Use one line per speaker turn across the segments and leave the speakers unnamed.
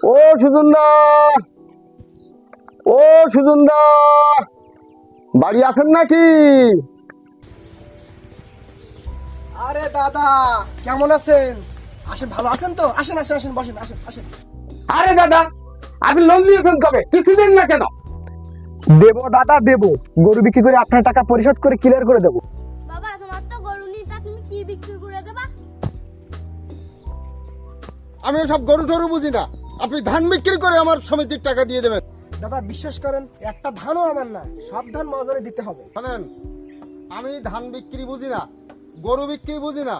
ও সুজনদা, ও সুজনদা, বাড়ি আছেন নাকি?
আরে দাদা, কেমন আছেন? আসেন, ভালো আছেন তো? আসেন আসেন আসেন, বসেন, আসেন আসেন।
আরে দাদা, আপনি লোন দিয়েছেন কবে? কিছু দিন না কেন? দেবো দাদা দেবো, গরু বিক্রি করে আপনার টাকা পরিশোধ করে ক্লিয়ার করে দেবো।
বাবা তোমার তো গরু নেই, তা তুমি কি বিক্রি করে দেবা?
আমি সব গরু টরু বুঝি না, আপনি ধান বিক্রি করে আমার সমিতির টাকা দিয়ে দেবেন।
দাদা বিশ্বাস করেন, একটা ধানও আমার না, সব ধান মজুরি দিতে হবে।
শোনেন, আমি ধান বিক্রি বুঝি না, গরু বিক্রি বুঝি না।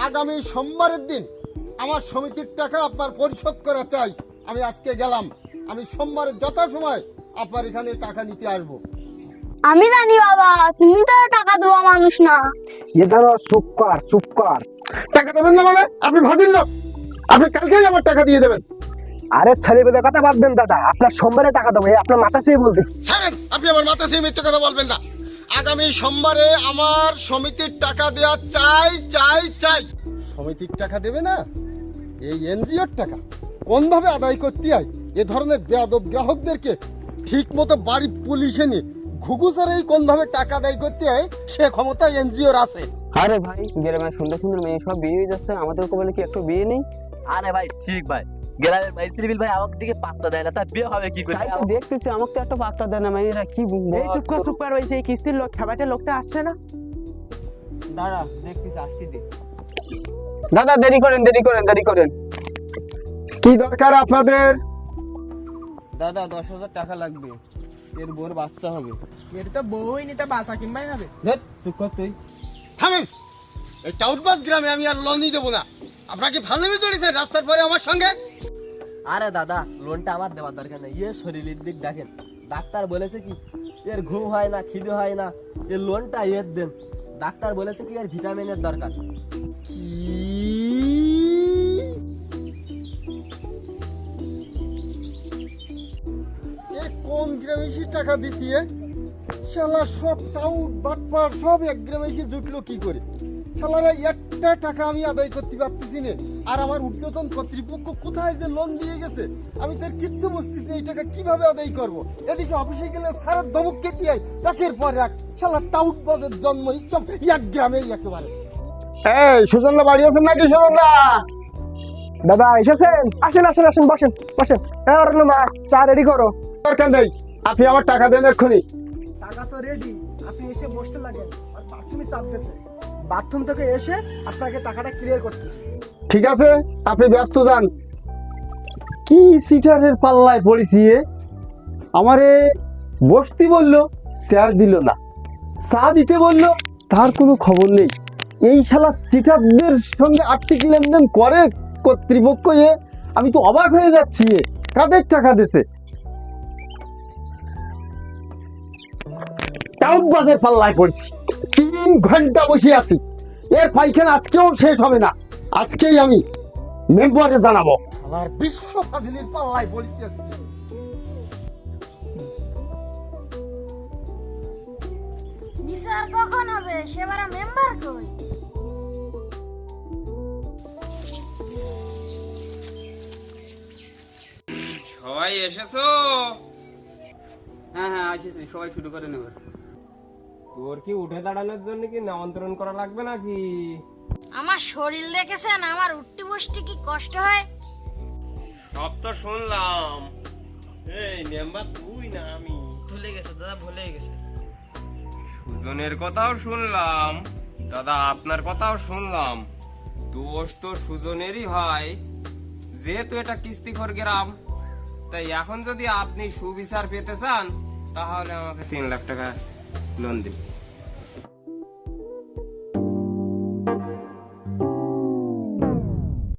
আগামী সোমবারের দিন আমার সমিতির টাকা আপনার পরিশোধ করা চাই। আমি আজকে গেলাম, আমি সোমবারের যথাসময় আপনার এখানে টাকা নিতে আসবো।
আমি জানি বাবা, তুমি তো টাকা দেওয়া মানুষ না।
এ ধরো, চুপ কর। টাকা দেবেন না মানে? আপনি ভাজিন লোক, আপনি কালকেই আমার টাকা দিয়ে দেবেন।
আরে ছেলেবেলে কথা বাদ দেন দাদা, আপনার সোমবারে টাকা দেবো, আপনার মাথা চেয়ে বলতেছি।
ছাড়েন, আপনি আমার মাথা সেই মিথ্যে কথা বলবেন না। আগামী সোমবারে আমার সমিতির টাকা দেওয়া চাই চাই চাই। সমিতির টাকা দেবে না, এই এনজিওর টাকা কোন ভাবে আদায় করতে হয়, এ ধরনের বেয়াদব গ্রাহকদেরকে ঠিক মতো বাড়ি পুলিশে নিয়ে ঘুঘুসারেই কোন ভাবে টাকা আদায় করতে হয় সে ক্ষমতা এনজিওর আছে।
আরে ভাই, গ্রামের সুন্দর সুন্দর মেয়ে সব বিয়ে হয়ে যাচ্ছে, আমাদেরকে বলে কি একটু বিয়ে নেই? আরে ভাই ঠিক ভাই, গ্রামের ভাই সিভিল ভাই আমার দিকে পাত্তা দেয় না, তার বিয়ে হবে কি করে? তাই তো দেখতেছি, আমাকে তো একটা পাত্তা দেয় না, মেয়েরা কি
এই চুপ কর, ওই সেই কিস্তির লোক খাবাইতে লোকটা আসছে না।
দাঁড়া দেখতেছি, আসছি দি।
দাদা দেরি করেন।
কি দরকার আপনাদের?
দাদা 10,000 টাকা লাগবে, এর বোর বাচ্চা হবে।
এর তো বউই নিতে বাসা কিনবাই হবে।
দেখ চুপ কর তুই।
থামেন, এই টাউটবাস গ্রামে আমি আর লোনই দেবো না। আপনাকে ভালোই চলেছে রাস্তার পরে আমার সঙ্গে।
আরে দাদা, লোনটা আমার দেওয়ার দরকার নেই, এর শরীরের দিক দেখেন। ডাক্তার বলেছে কি এর ঘুম হয় না, খিদে হয় না, এর লোনটা এর দেন। ডাক্তার বলেছে কি এর ভিটামিনের দরকার।
কোন গ্রামে এসে টাকা দিছি? শালা সব টাউট বাটপার সব এক গ্রামে এসে জুটলো কি করে? শালারা একটা টাকা আমি আদায় করতে পারতেছি না। আর আমার ঊর্ধ্বতন কর্তৃপক্ষ কোথায় যে লোন দিয়ে গেছে আমি তার কিচ্ছু বুঝতেছি না। এই টাকা কিভাবে আদায় করব? এদিকে অফিসে গেলে সারা দমক কেটে যায়, তাকের পরে এক শালা টাউট বাজের জন্ম সব এক গ্রামেই একেবারে। এই সুজনদা বাড়ি আছেন নাকি? সুজনদা
দাদা এসেছেন? আসেন আসেন আসেন, বসেন। মা, চা রেডি করো।
দরকার নেই, আপনি আমার টাকা দেন এক্ষুনি।
টাকা তো রেডি, আপনি এসে বসতে লাগেন। আর বাথরুমে চাপ গেছে, বাথরুম থেকে এসে আপনাকে টাকাটা ক্লিয়ার করতেছি।
ঠিক আছে, আপনি ব্যস্ত যান। কি সিটারের পাল্লায় পড়েছি? আমারে বসতে বললো, চেয়ার দিল না। চা দিতে বললো, তার কোনো খবর নেই। এই শালা সিটারদের সঙ্গে আর্থিক লেনদেন করে কর্তৃপক্ষ। আমি তো অবাক হয়ে যাচ্ছি, কাদের টাকা দিছে? টাউন বাসের পাল্লায় পড়ছি, 3 ঘন্টা বসে আছি। এর পাইখানা আজকেও শেষ হবে না। আজকেই আমি মেম্বারে জানাবো। আমার বিশ্ব ফাজিলের পাল্লায় পড়েছি আজকে।
বিচার কখন হবে? সেবার মেম্বার কই?
সবাই এসেছো?
হ্যাঁ আসিছি, সবাই শুরু করে নেবে।
তোর কি উঠে দাঁড়ানোর জন্য কি আমন্ত্রণ করা লাগবে নাকি?
আমার শরীর দেখেছেন, আমার উঠতে বসতে কি কষ্ট হয়।
সব তো শুনলাম। এই মেম্বার তুই না আমি?
ভুলে গেছে দাদা, ভুলে গেছে।
সুজনের কথাও শুনলাম, দাদা আপনার কথাও শুনলাম। দোষ তো সুজনেরই হয়, যেহেতু এটা কিস্তিখোর গ্রাম। তাই এখন যদি আপনি সুবিচার পেতে চান তাহলে আমাকে 3 লাখ টাকা লোন দিন।